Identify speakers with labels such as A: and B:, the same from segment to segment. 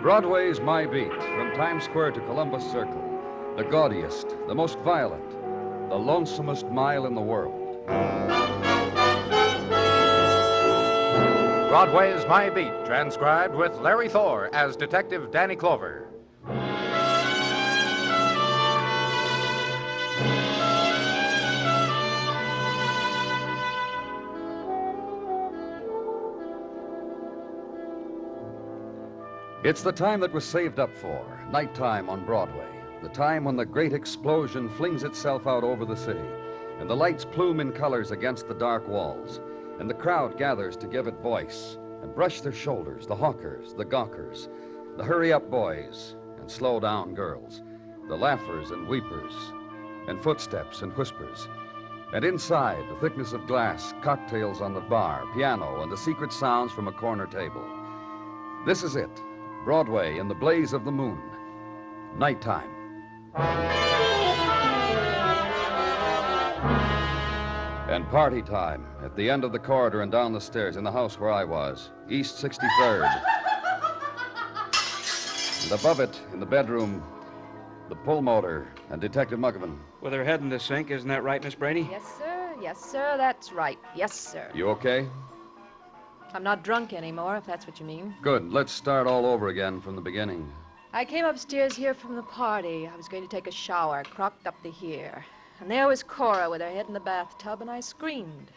A: Broadway's My Beat, from Times Square to Columbus Circle. The gaudiest, the most violent, the lonesomest mile in the world.
B: Broadway's My Beat, transcribed with Larry Thor as Detective Danny Clover.
A: It's the time that was saved up for, nighttime on Broadway. The time when the great explosion flings itself out over the city, and the lights plume in colors against the dark walls, and the crowd gathers to give it voice and brush their shoulders, the hawkers, the gawkers, the hurry-up boys and slow-down girls, the laughers and weepers, and footsteps and whispers. And inside, the thickness of glass, cocktails on the bar, piano, and the secret sounds from a corner table. This is it. Broadway in the blaze of the moon. Nighttime. And party time at the end of the corridor and down the stairs in the house where I was, East 63rd. And above it, in the bedroom, the pull motor and Detective Muggavan.
C: With her head in the sink, isn't that right, Miss Brady?
D: Yes, sir. Yes, sir. That's right. Yes, sir.
A: You okay?
D: I'm not drunk anymore, if that's what you mean.
A: Good. Let's start all over again from the beginning.
D: I came upstairs here from the party. I was going to take a shower, crocked up to here. And there was Cora with her head in the bathtub, and I screamed.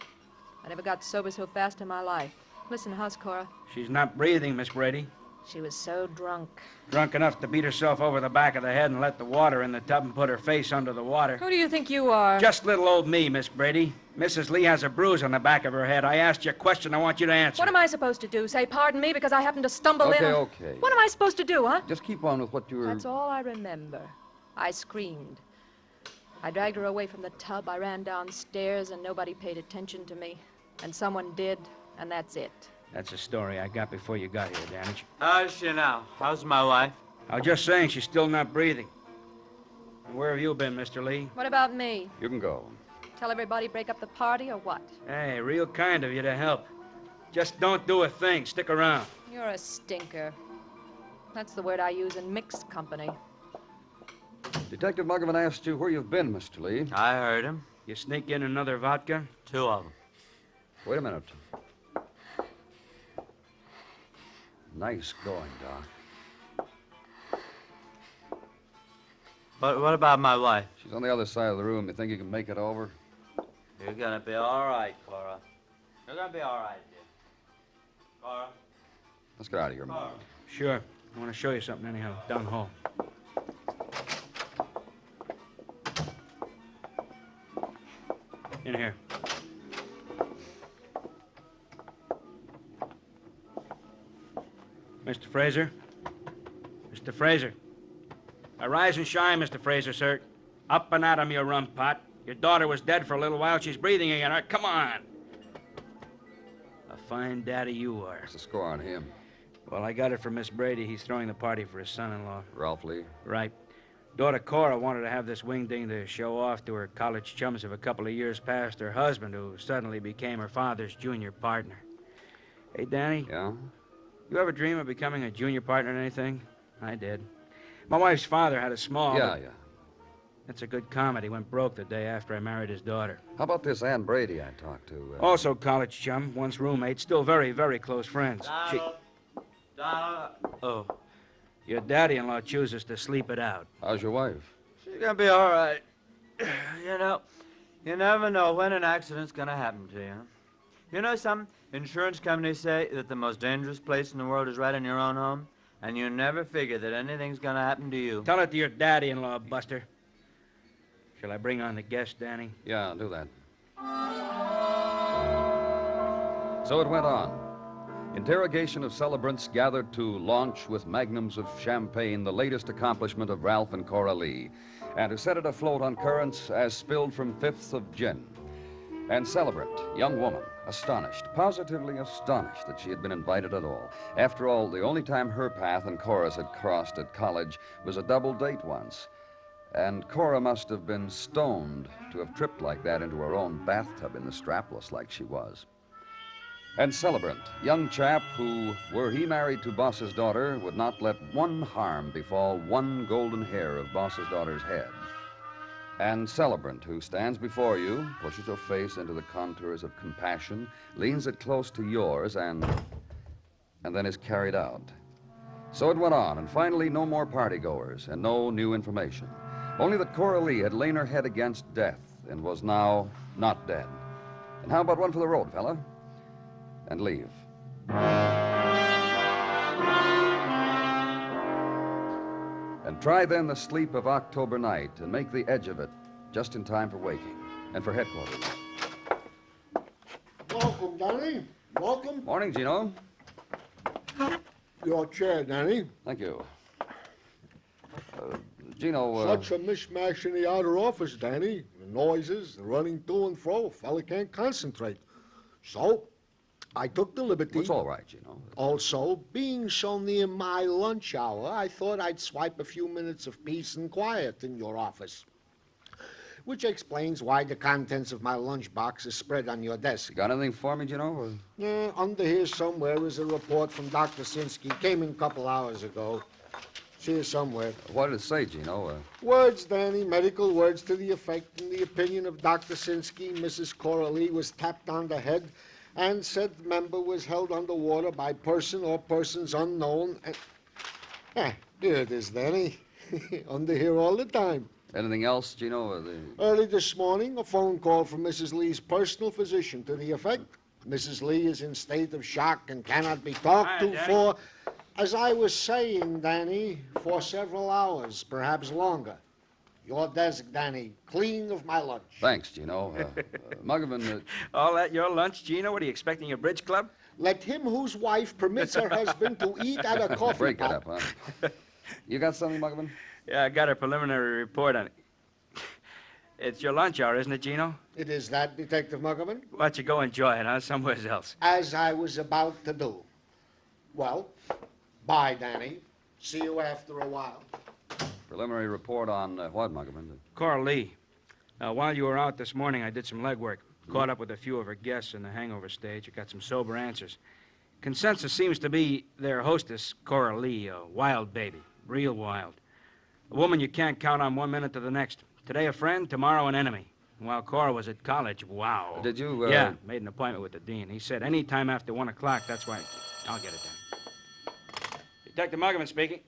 D: I never got sober so fast in my life. Listen, how's Cora?
C: She's not breathing, Miss Brady.
D: She was so drunk.
C: Drunk enough to beat herself over the back of the head and let the water in the tub and put her face under the water.
D: Who do you think you are?
C: Just little old me, Miss Brady. Mrs. Lee has a bruise on the back of her head. I asked you a question. I want you to answer.
D: What am I supposed to do? Say pardon me because I happened to stumble in?
A: Okay.
D: What am I supposed to do, huh?
A: Just keep on with what you were...
D: That's all I remember. I screamed. I dragged her away from the tub. I ran downstairs, and nobody paid attention to me. And someone did, and that's it.
C: That's a story I got before you got here, Danich.
E: How's she now? How's my wife?
C: I was just saying she's still not breathing. And where have you been, Mr. Lee?
D: What about me?
A: You can go.
D: Tell everybody break up the party or what?
C: Hey, real kind of you to help. Just don't do a thing. Stick around.
D: You're a stinker. That's the word I use in mixed company.
A: Detective Muggavan asked you where you've been, Mr. Lee.
E: I heard him.
C: You sneak in another vodka?
E: 2 of them.
A: Wait a minute. Nice going, Doc.
E: But what about my wife?
A: She's on the other side of the room. You think you can make it over?
E: You're gonna be all right, Cora. You're gonna be all right, dear. Cora?
A: Let's get out of here.
E: Cora.
C: Sure. I want to show you something anyhow. Down the hall. In here. Mr. Fraser? Mr. Fraser? Arise and shine, Mr. Fraser, sir. Up and at 'em, you rum pot. Your daughter was dead for a little while. She's breathing again. All right, come on. A fine daddy you are.
A: What's the score on him?
C: Well, I got it from Miss Brady. He's throwing the party for his son-in-law.
A: Ralph Lee?
C: Right. Daughter Cora wanted to have this wing-ding to show off to her college chums of a couple of years past her husband, who suddenly became her father's junior partner. Hey, Danny?
A: Yeah?
C: You ever dream of becoming a junior partner in anything? I did. My wife's father had a small...
A: Yeah.
C: It's a good comedy. Went broke the day after I married his daughter.
A: How about this Ann Brady I talked to?
C: Also college chum, once roommate, still very, very close friends.
E: Donald. Oh.
C: Your daddy-in-law chooses to sleep it out.
A: How's your wife?
E: She's gonna be all right. You know, you never know when an accident's gonna happen to you. You know, some insurance companies say that the most dangerous place in the world is right in your own home, and you never figure that anything's gonna happen to you.
C: Tell it to your daddy-in-law, Buster. Shall I bring on the guest, Danny?
A: Yeah, do that. So it went on. Interrogation of celebrants gathered to launch with magnums of champagne the latest accomplishment of Ralph and Cora Lee, and to set it afloat on currents as spilled from fifths of gin. And celebrant, young woman, astonished, positively astonished that she had been invited at all. After all, the only time her path and Cora's had crossed at college was a double date once. And Cora must have been stoned to have tripped like that into her own bathtub in the strapless like she was. And Celebrant, young chap who, were he married to Boss's daughter, would not let one harm befall one golden hair of Boss's daughter's head. And Celebrant, who stands before you, pushes her face into the contours of compassion, leans it close to yours, and then is carried out. So it went on, and finally no more partygoers and no new information. Only that Cora Lee had lain her head against death and was now not dead. And how about one for the road, fella? And leave. And try then the sleep of October night and make the edge of it just in time for waking and for headquarters.
F: Welcome, Danny. Welcome.
A: Morning, Gino.
F: Your chair, Danny.
A: Thank you. Gino,
F: Such a mishmash in the outer office, Danny. The noises, the running to and fro. A fella can't concentrate. So, I took the liberty.
A: It's all right, Gino.
F: Also, being so near my lunch hour, I thought I'd swipe a few minutes of peace and quiet in your office. Which explains why the contents of my lunchbox is spread on your desk.
A: You got anything for me, Gino? Or...
F: Under here somewhere is a report from Dr. Sinsky. Came in a couple hours ago. It's here somewhere.
A: What did it say, Gino?
F: Words, Danny, medical words to the effect, in the opinion of Dr. Sinsky, Mrs. Cora Lee was tapped on the head and said member was held underwater by person or persons unknown. And... here it is, Danny. Under here all the time.
A: Anything else, Gino?
F: Early this morning, a phone call from Mrs. Lee's personal physician to the effect Mrs. Lee is in state of shock and cannot be talked to for, as I was saying, Danny, for several hours, perhaps longer. Your desk, Danny, clean of my lunch.
A: Thanks, Gino. Muggavan...
C: All at your lunch, Gino? What are you expecting, a bridge club?
F: Let him whose wife permits her husband to eat at a coffee
A: Break
F: pot.
A: it up, huh? You got something, Muggavan?
C: Yeah, I got a preliminary report on it. It's your lunch hour, isn't it, Gino?
F: It is that, Detective Muggavan?
C: Why don't you go enjoy it, huh? Somewhere else.
F: As I was about to do. Well, bye, Danny. See you after a while.
A: Preliminary report on what, Muggavan?
C: Cora Lee. While you were out this morning, I did some legwork. Caught up with a few of her guests in the hangover stage. I got some sober answers. Consensus seems to be their hostess, Cora Lee, a wild baby. Real wild. A woman you can't count on 1 minute to the next. Today a friend, tomorrow an enemy. While Cora was at college, wow.
A: Did you,
C: Yeah, made an appointment with the dean. He said any time after 1 o'clock, that's why... I'll get it done. Detective Muggavan speaking.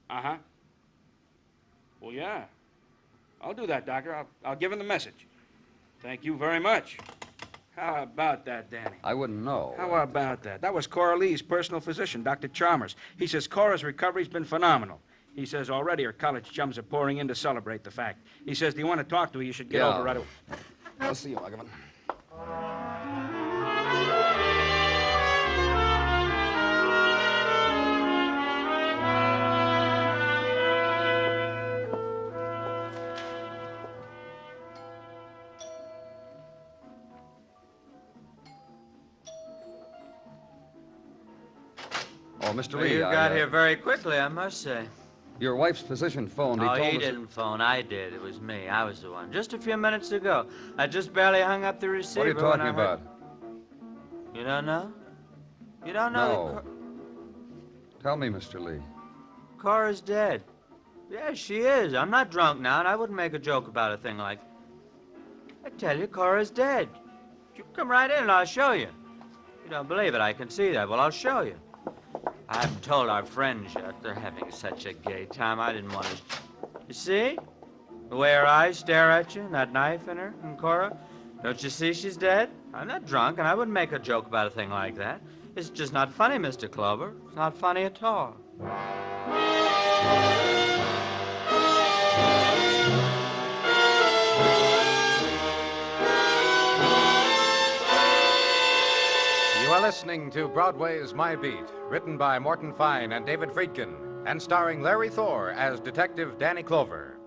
C: Uh-huh. Well, yeah. I'll do that, Doctor. I'll give him the message. Thank you very much. How about that, Danny?
A: I wouldn't know.
C: How about that? That was Cora Lee's personal physician, Dr. Chalmers. He says Cora's recovery's been phenomenal. He says already her college chums are pouring in to celebrate the fact. He says, do you want to talk to her? You should get over right away.
A: I'll see you, Muggavan. Oh, Mr.
E: Well,
A: Lee,
E: you got here very quickly, I must say.
A: Your wife's physician phoned.
E: Oh,
A: He told
E: he
A: us
E: didn't phone. I did. It was me. I was the one. Just a few minutes ago. I just barely hung up the receiver.
A: What are you
E: when
A: talking
E: I heard-
A: about?
E: You don't know? You don't know
A: No.
E: that
A: Tell me, Mr. Lee.
E: Cora's dead. Yes, she is. I'm not drunk now, and I wouldn't make a joke about a thing like... I tell you, Cora's dead. You come right in and I'll show you. You don't believe it, I can see that. Well, I'll show you. I haven't told our friends yet. They're having such a gay time. I didn't want to... You see? The way her eyes stare at you, and that knife in her, and Cora. Don't you see she's dead? I'm not drunk, and I wouldn't make a joke about a thing like that. It's just not funny, Mr. Clover. It's not funny at all.
B: You are listening to Broadway's My Beat, written by Morton Fine and David Friedkin, and starring Larry Thor as Detective Danny Clover.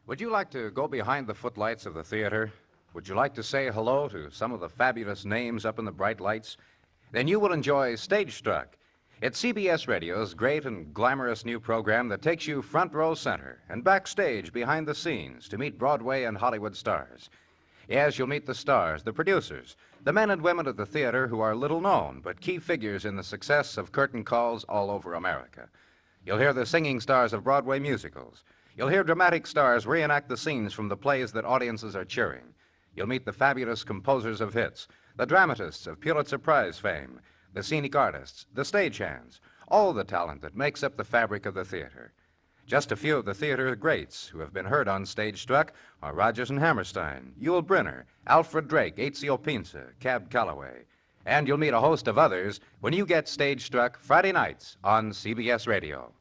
B: Would you like to go behind the footlights of the theater? Would you like to say hello to some of the fabulous names up in the bright lights? Then you will enjoy Stage Struck. It's CBS Radio's great and glamorous new program that takes you front row center and backstage behind the scenes to meet Broadway and Hollywood stars. Yes, you'll meet the stars, the producers, the men and women at the theater who are little known, but key figures in the success of curtain calls all over America. You'll hear the singing stars of Broadway musicals. You'll hear dramatic stars reenact the scenes from the plays that audiences are cheering. You'll meet the fabulous composers of hits, the dramatists of Pulitzer Prize fame, the scenic artists, the stagehands, all the talent that makes up the fabric of the theater. Just a few of the theater greats who have been heard on Stage Struck are Rodgers and Hammerstein, Yul Brynner, Alfred Drake, Ezio Pinza, Cab Calloway. And you'll meet a host of others when you get Stage Struck Friday nights on CBS Radio.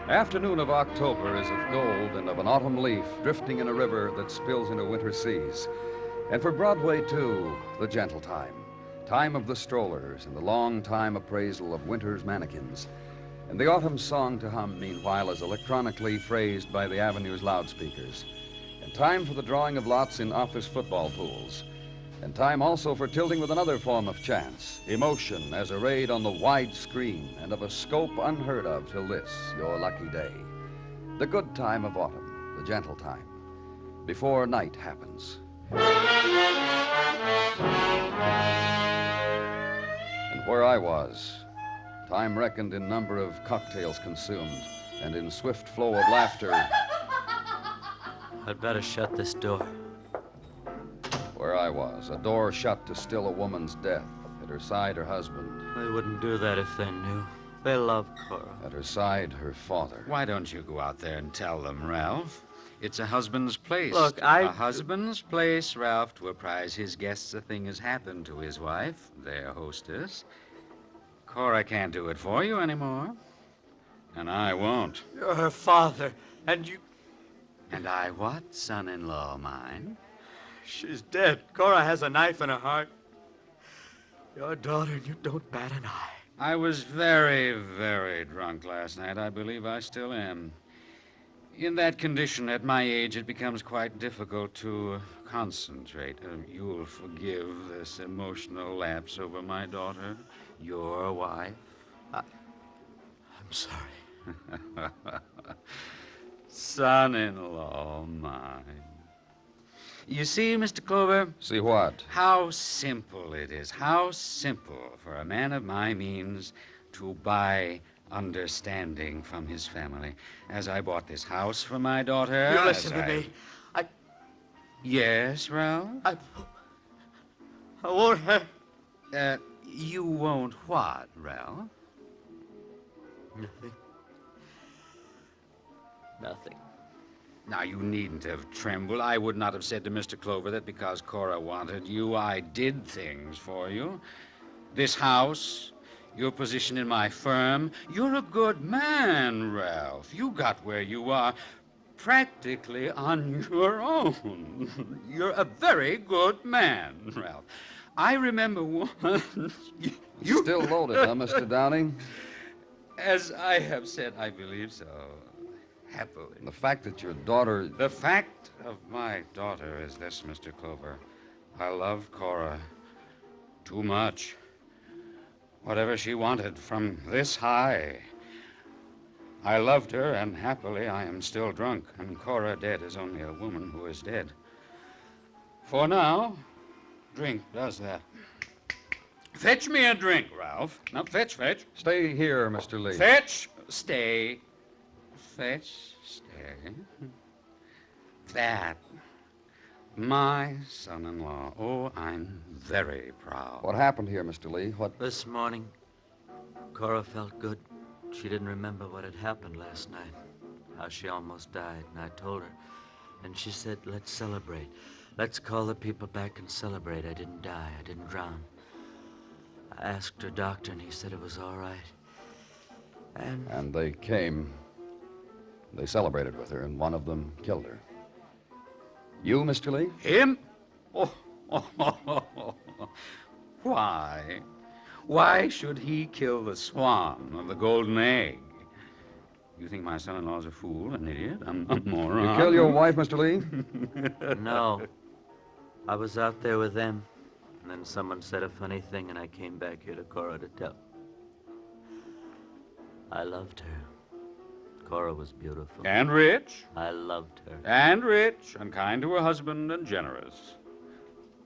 A: Afternoon of October is of gold and of an autumn leaf drifting in a river that spills into winter seas. And for Broadway, too, the gentle time. Time of the strollers and the long time appraisal of winter's mannequins. And the autumn song to hum, meanwhile, is electronically phrased by the Avenue's loudspeakers. And time for the drawing of lots in office football pools. And time also for tilting with another form of chance, emotion as arrayed on the wide screen and of a scope unheard of till this, your lucky day. The good time of autumn, the gentle time, before night happens. And where I was, time reckoned in number of cocktails consumed and in swift flow of laughter.
E: I'd better shut this door.
A: Where I was, a door shut to still a woman's death. At her side, her husband.
E: They wouldn't do that if they knew. They love Cora.
A: At her side, her father.
C: Why don't you go out there and tell them, Ralph? It's a husband's place.
E: Look,
C: A husband's place, Ralph, to apprise his guests a thing has happened to his wife, their hostess. Cora can't do it for you anymore. And I won't.
E: You're her father, and you...
C: And I what, son-in-law mine?
E: She's dead. Cora has a knife in her heart. Your daughter, and you don't bat an eye.
C: I was very, very drunk last night. I believe I still am. In that condition, at my age, it becomes quite difficult to concentrate. You'll forgive this emotional lapse over my daughter, your wife.
E: I'm sorry.
C: Son-in-law mine. You see, Mr. Clover?
A: See what?
C: How simple it is. How simple for a man of my means to buy understanding from his family. As I bought this house for my daughter.
E: You listen to me.
C: Yes, Ralph?
E: I won't have...
C: You won't what, Ralph?
E: Nothing. Nothing.
C: Now, you needn't have trembled. I would not have said to Mr. Clover that because Cora wanted you, I did things for you. This house, your position in my firm. You're a good man, Ralph. You got where you are practically on your own. You're a very good man, Ralph. I remember once...
A: You still loaded, huh, Mr. Downing?
C: As I have said, I believe so. Happily.
A: The fact that your daughter...
C: The fact of my daughter is this, Mr. Clover. I love Cora too much. Whatever she wanted from this high. I loved her, and happily I am still drunk, and Cora dead is only a woman who is dead. For now, drink does that. Fetch me a drink, Ralph. Now, fetch.
A: Stay here, Mr. Lee.
C: Fetch, stay. Fetch, stay. That. My son-in-law. Oh, I'm very proud.
A: What happened here, Mr. Lee? What...
E: This morning, Cora felt good. She didn't remember what had happened last night, how she almost died, and I told her. And she said, let's celebrate. Let's call the people back and celebrate. I didn't die. I didn't drown. I asked her doctor, and he said it was all right. And
A: they came. They celebrated with her, and one of them killed her. You, Mr. Lee?
C: Him? Oh. Why? Why should he kill the swan of the golden egg? You think my son-in-law's a fool, an idiot, a moron?
A: You kill your wife, Mr. Lee?
E: No. I was out there with them, and then someone said a funny thing, and I came back here to Cora to tell. I loved her. Cora was beautiful.
G: And rich.
E: I loved her.
G: And rich, and kind to her husband, and generous.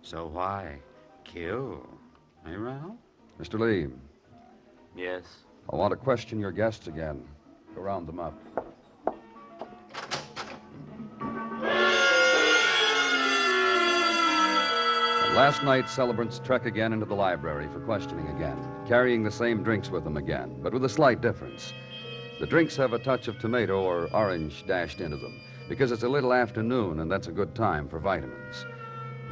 G: So why kill? Eh, Ralph?
A: Mr. Lee,
E: Yes.
A: I want to question your guests again. Go round them up. And last night, celebrants trek again into the library for questioning again, carrying the same drinks with them again, but with a slight difference. The drinks have a touch of tomato or orange dashed into them, because it's a little afternoon, and that's a good time for vitamins.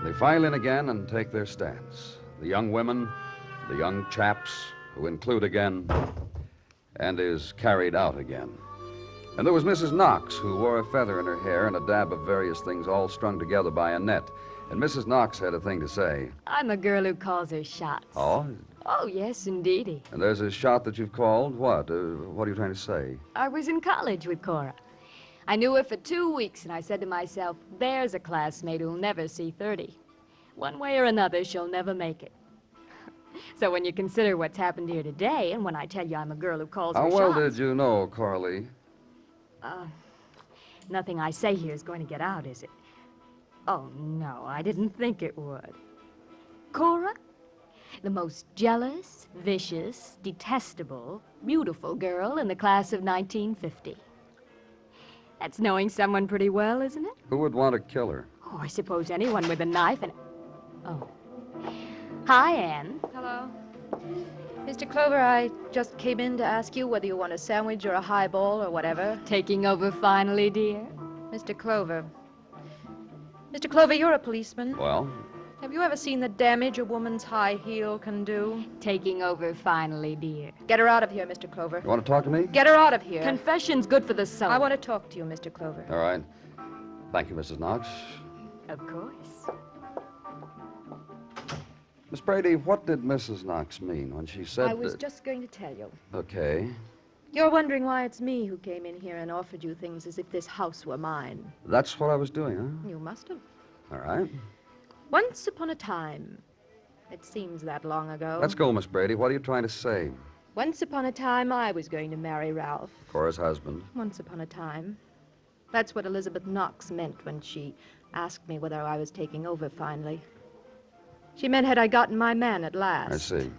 A: They file in again and take their stance. The young women, the young chaps, who include again, and is carried out again. And there was Mrs. Knox, who wore a feather in her hair and a dab of various things all strung together by a net. And Mrs. Knox had a thing to say.
H: I'm a girl who calls her shots.
A: Oh?
H: Oh, yes, indeedy.
A: And there's a shot that you've called? What? What are you trying to say?
H: I was in college with Cora. I knew her for 2 weeks, and I said to myself, there's a classmate who'll never see 30. One way or another, she'll never make it. So when you consider what's happened here today, and when I tell you I'm a girl who calls her
A: How well
H: shots...
A: did you know Cora Lee?
H: Nothing I say here is going to get out, is it? Oh, no, I didn't think it would. Cora? The most jealous, vicious, detestable, beautiful girl in the class of 1950. That's knowing someone pretty well, isn't it?
A: Who would want to kill her?
H: Oh, I suppose anyone with a knife and... Oh. Hi, Anne.
D: Hello. Mr. Clover, I just came in to ask you whether you want a sandwich or a highball or whatever.
H: Taking over finally, dear?
D: Mr. Clover. Mr. Clover, you're a policeman.
A: Well?
D: Have you ever seen the damage a woman's high heel can do?
H: Taking over finally, dear.
D: Get her out of here, Mr. Clover.
A: You want to talk to me?
D: Get her out of here.
H: Confession's good for the soul.
D: I want to talk to you, Mr. Clover.
A: All right. Thank you, Mrs. Knox.
H: Of course.
A: Miss Brady, what did Mrs. Knox mean when she said
D: I was
A: that...
D: just going to tell you.
A: Okay.
D: You're wondering why it's me who came in here and offered you things as if this house were mine.
A: That's what I was doing, huh?
D: You must have.
A: All right.
D: Once upon a time. It seems that long ago.
A: Let's go, Miss Brady. What are you trying to say?
D: Once upon a time, I was going to marry Ralph.
A: Cora's husband.
D: Once upon a time. That's what Elizabeth Knox meant when she asked me whether I was taking over finally. She meant had I gotten my man at last.
A: I see.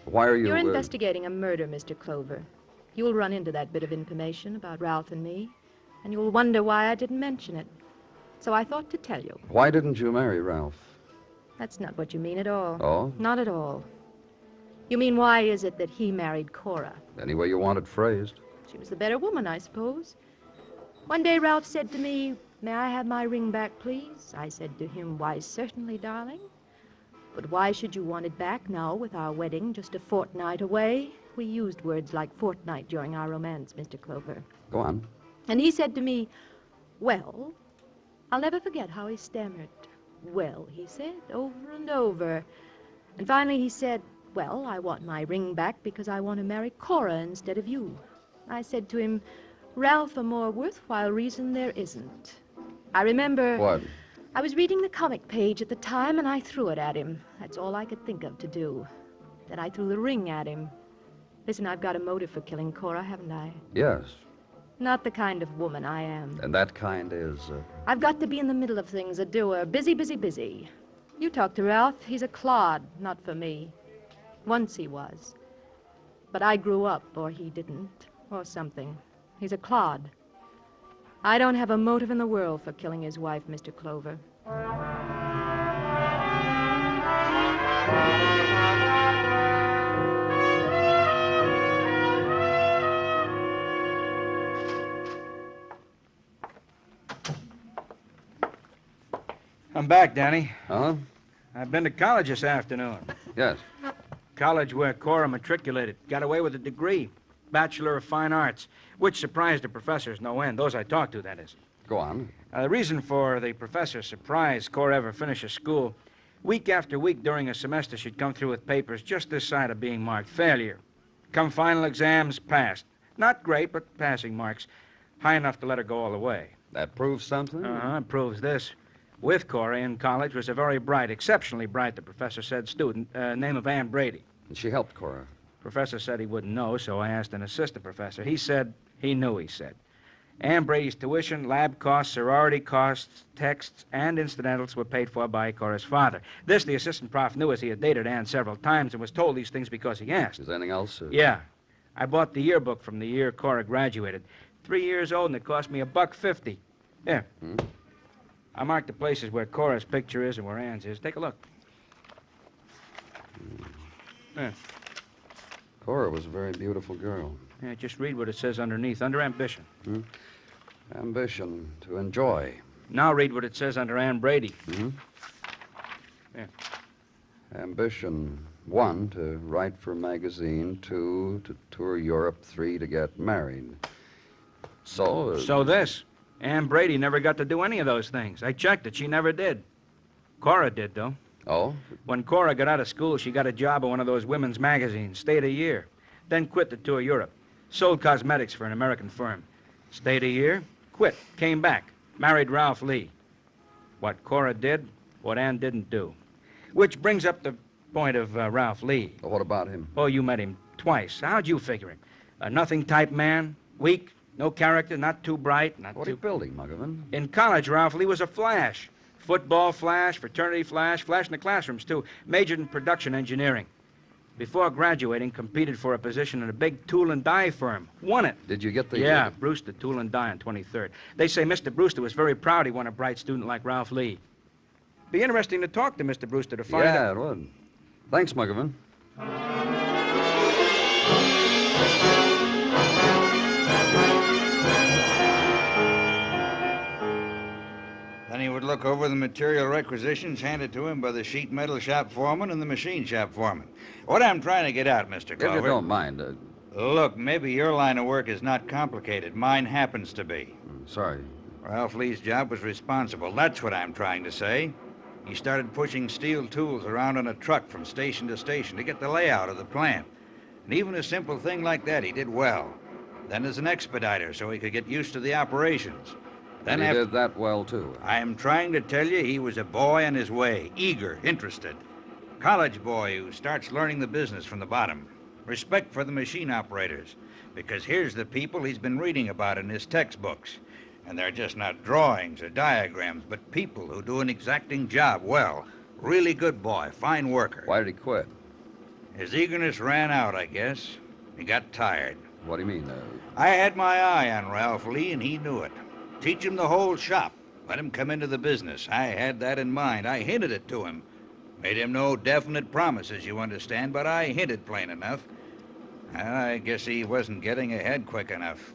A: Why are you...
D: You're investigating a murder, Mr. Clover. You'll run into that bit of information about Ralph and me, and you'll wonder why I didn't mention it. So I thought to tell you.
A: Why didn't you marry Ralph?
D: That's not what you mean at all.
A: Oh?
D: Not at all. You mean why is it that he married Cora?
A: Any way you want it phrased.
D: She was the better woman, I suppose. One day Ralph said to me, "May I have my ring back, please?" I said to him, "Why, certainly, darling. But why should you want it back now with our wedding just a fortnight away?" We used words like fortnight during our romance, Mr. Clover.
A: Go on.
D: And he said to me, "Well," I'll never forget how he stammered. "Well," he said, over and over. And finally he said, "Well, I want my ring back because I want to marry Cora instead of you." I said to him, "Ralph, a more worthwhile reason there isn't." I remember...
A: What?
D: I was reading the comic page at the time, and I threw it at him. That's all I could think of to do. Then I threw the ring at him. Listen, I've got a motive for killing Cora, haven't I?
A: Yes.
D: Not the kind of woman I am.
A: And that kind is...
D: I've got to be in the middle of things, a doer. Busy, busy, busy. You talk to Ralph. He's a clod, not for me. Once he was. But I grew up, or he didn't, or something. He's a clod. I don't have a motive in the world for killing his wife, Mr. Clover.
C: I'm back, Danny.
A: Huh?
C: I've been to college this afternoon.
A: Yes.
C: College where Cora matriculated. Got away with a degree. Bachelor of Fine Arts, which surprised the professors no end. Those I talked to, that is.
A: Go on.
C: The reason for the professor's surprise Cora ever finishes school, week after week during a semester, she'd come through with papers just this side of being marked failure. Come final exams, passed. Not great, but passing marks. High enough to let her go all the way.
A: That proves something?
C: It proves this. With Cora in college was a very bright, exceptionally bright, the professor said, student, name of Ann Brady.
A: And she helped Cora.
C: Professor said he wouldn't know, so I asked an assistant professor. He said he knew, he said. Ann Brady's tuition, lab costs, sorority costs, texts, and incidentals were paid for by Cora's father. This the assistant prof knew, as he had dated Ann several times and was told these things because he asked.
A: Is there anything else?
C: Yeah. I bought the yearbook from the year Cora graduated. 3 years old, and it cost me $1.50. Here. I marked the places where Cora's picture is and where Ann's is. Take a look. Yeah.
A: Cora was a very beautiful girl.
C: Yeah, just read what it says underneath, under ambition.
A: Ambition to enjoy.
C: Now read what it says under Ann Brady. Yeah.
A: Ambition, 1, to write for a magazine. 2, to tour Europe. 3, to get married. So...
C: So this. Ann Brady never got to do any of those things. I checked it. She never did. Cora did, though.
A: Oh?
C: When Cora got out of school, she got a job at one of those women's magazines. Stayed a year. Then quit to tour Europe. Sold cosmetics for an American firm. Stayed a year. Quit. Came back. Married Ralph Lee. What Cora did, what Ann didn't do. Which brings up the point of Ralph Lee.
A: Well, what about him?
C: Oh, you met him twice. How'd you figure him? A nothing-type man? Weak? No character? Not too bright?
A: What are you building, Muggavan?
C: In college, Ralph Lee was a flash. Football flash, fraternity flash in the classrooms, too. Majored in production engineering. Before graduating, competed for a position in a big tool and die firm. Won it.
A: Did you get the...
C: Yeah, Brewster Tool and Die on 23rd. They say Mr. Brewster was very proud he won a bright student like Ralph Lee. Be interesting to talk to Mr. Brewster to find out.
A: Yeah, it would. Thanks, Muggavan.
I: Then he would look over the material requisitions handed to him by the sheet metal shop foreman and the machine shop foreman. What I'm trying to get out, Mr. Clover...
A: If you don't mind...
I: Look, maybe your line of work is not complicated. Mine happens to be.
A: Sorry.
I: Ralph Lee's job was responsible. That's what I'm trying to say. He started pushing steel tools around on a truck from station to station to get the layout of the plant. And even a simple thing like that, he did well. Then as an expediter, so he could get used to the operations. Then
A: he did that well, too.
I: I am trying to tell you he was a boy on his way, eager, interested. College boy who starts learning the business from the bottom. Respect for the machine operators, because here's the people he's been reading about in his textbooks. And they're just not drawings or diagrams, but people who do an exacting job well. Really good boy, fine worker.
A: Why did he quit?
I: His eagerness ran out, I guess. He got tired.
A: What do you mean?
I: I had my eye on Ralph Lee, and he knew it. Teach him the whole shop. Let him come into the business. I had that in mind. I hinted it to him. Made him no definite promises, you understand, but I hinted plain enough. I guess he wasn't getting ahead quick enough.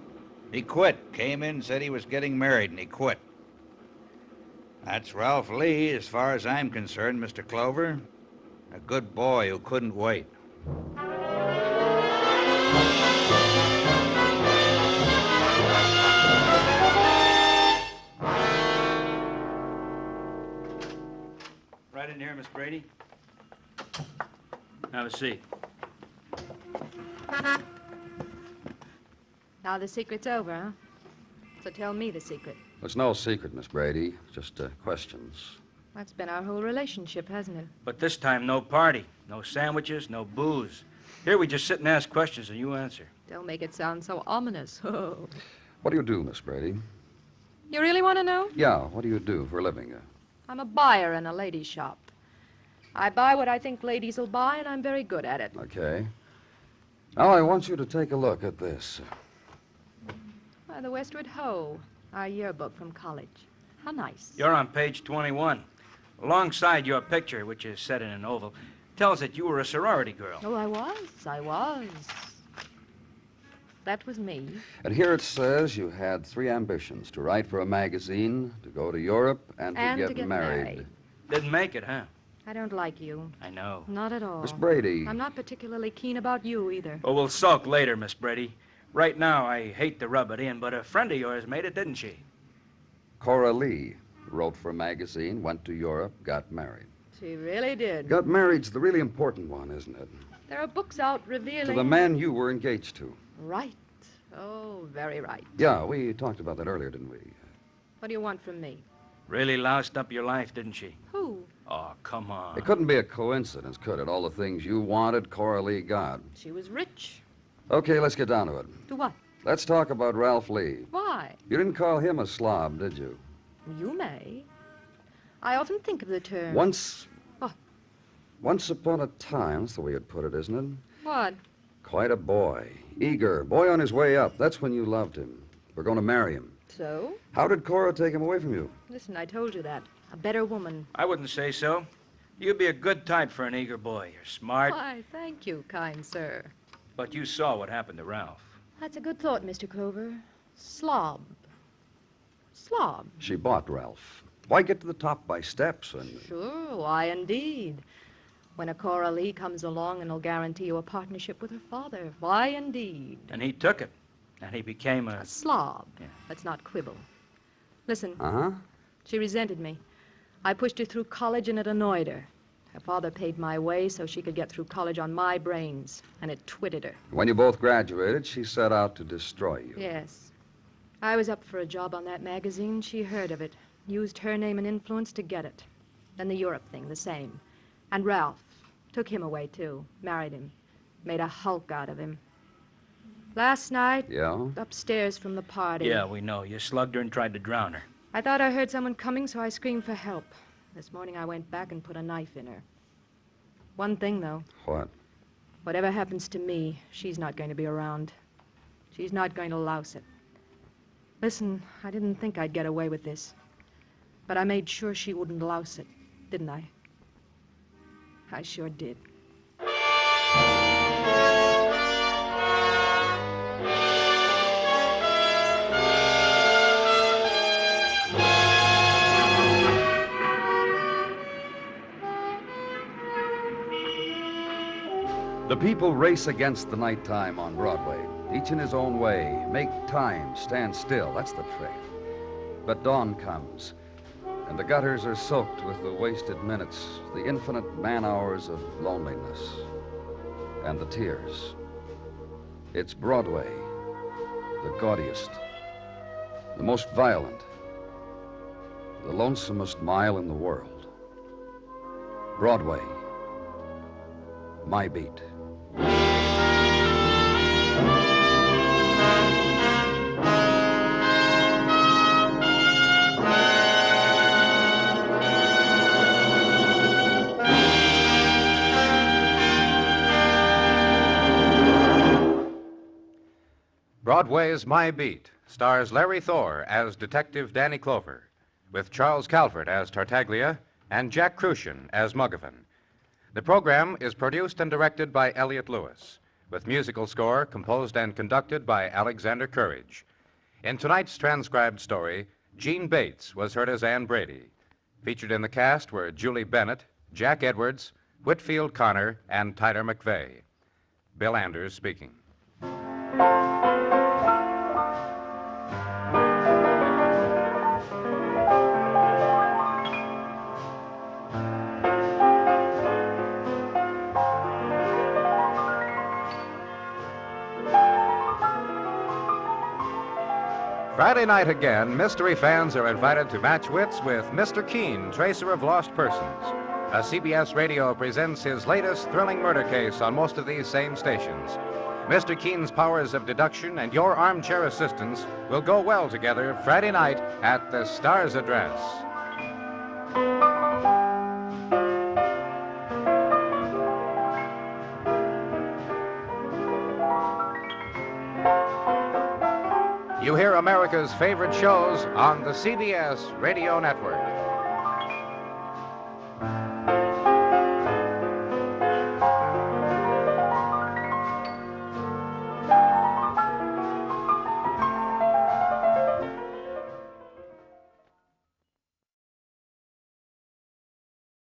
I: He quit. Came in, said he was getting married, and he quit. That's Ralph Lee, as far as I'm concerned, Mr. Clover. A good boy who couldn't wait.
C: Right in here, Miss Brady. Have a seat.
D: Now the secret's over, huh? So tell me the secret.
A: It's no secret, Miss Brady. Just questions.
D: That's been our whole relationship, hasn't it?
C: But this time, no party. No sandwiches, no booze. Here we just sit and ask questions and you answer.
D: Don't make it sound so ominous. Oh.
A: What do you do, Miss Brady?
D: You really want to know?
A: Yeah, what do you do for a living?
D: I'm a buyer in a ladies' shop. I buy what I think ladies will buy, and I'm very good at it.
A: Okay. Now, I want you to take a look at this.
D: Why, the Westward Ho, our yearbook from college. How nice.
C: You're on page 21. Alongside your picture, which is set in an oval, tells that you were a sorority girl.
D: Oh, I was. That was me.
A: And here it says you had 3 ambitions: to write for a magazine, to go to Europe, and to get married.
C: Didn't make it, huh?
D: I don't like you.
C: I know.
D: Not at all.
A: Miss Brady.
D: I'm not particularly keen about you either.
C: Oh, we'll sulk later, Miss Brady. Right now, I hate to rub it in, but a friend of yours made it, didn't she?
A: Cora Lee wrote for a magazine, went to Europe, got married.
D: She really did.
A: Got married's the really important one, isn't it?
D: There are books out revealing...
A: To the man you were engaged to.
D: Right. Oh, very right.
A: Yeah, we talked about that earlier, didn't we?
D: What do you want from me?
C: Really loused up your life, didn't she?
D: Who?
C: Oh, come on.
A: It couldn't be a coincidence, could it? All the things you wanted, Cora Lee got.
D: She was rich.
A: Okay, let's get down to it.
D: To what?
A: Let's talk about Ralph Lee.
D: Why?
A: You didn't call him a slob, did you?
D: You may. I often think of the term.
A: Once...
D: What?
A: Once upon a time, that's the way you'd put it, isn't it?
D: What?
A: Quite a boy. Eager. Boy on his way up. That's when you loved him. We're going to marry him.
D: So?
A: How did Cora take him away from you?
D: Listen, I told you that. A better woman.
C: I wouldn't say so. You'd be a good type for an eager boy. You're smart,
D: Why, thank you, kind sir.
C: but you saw what happened to Ralph.
D: That's a good thought, Mr. Clover. Slob. Slob.
A: She bought Ralph. Why get to the top by steps and...
D: Sure, why indeed. When a Cora Lee comes along and will guarantee you a partnership with her father, why indeed.
C: And he took it. And he became a...
D: A slob.
C: Yeah.
D: Let's not quibble. Listen,
A: Uh-huh.
D: she resented me. I pushed her through college and it annoyed her. Her father paid my way so she could get through college on my brains, and it twitted her.
A: When you both graduated, she set out to destroy you.
D: Yes. I was up for a job on that magazine. She heard of it. Used her name and influence to get it. Then the Europe thing, the same. And Ralph. Took him away, too. Married him. Made a hulk out of him. Last night,
A: Yeah?
D: upstairs from the party.
C: Yeah, we know. You slugged her and tried to drown her.
D: I thought I heard someone coming, so I screamed for help. This morning I went back and put a knife in her. One thing, though.
A: What?
D: Whatever happens to me, she's not going to be around. She's not going to louse it. Listen, I didn't think I'd get away with this. But I made sure she wouldn't louse it, didn't I? I sure did.
A: The people race against the nighttime on Broadway, each in his own way. Make time stand still, that's the trick. But dawn comes, and the gutters are soaked with the wasted minutes, the infinite man-hours of loneliness, and the tears. It's Broadway, the gaudiest, the most violent, the lonesomest mile in the world. Broadway, my beat.
B: Broadway's My Beat stars Larry Thor as Detective Danny Clover, with Charles Calvert as Tartaglia and Jack Crucian as Muggavan. The program is produced and directed by Elliott Lewis, with musical score composed and conducted by Alexander Courage. In tonight's transcribed story, Jean Bates was heard as Ann Brady. Featured in the cast were Julie Bennett, Jack Edwards, Whitfield Connor, and Tyler McVeigh. Bill Anders speaking. Friday night again, mystery fans are invited to match wits with Mr. Keen, Tracer of Lost Persons. A CBS Radio presents his latest thrilling murder case on most of these same stations. Mr. Keen's powers of deduction and your armchair assistance will go well together Friday night at the Star's Address. You hear America's favorite shows on the CBS Radio Network.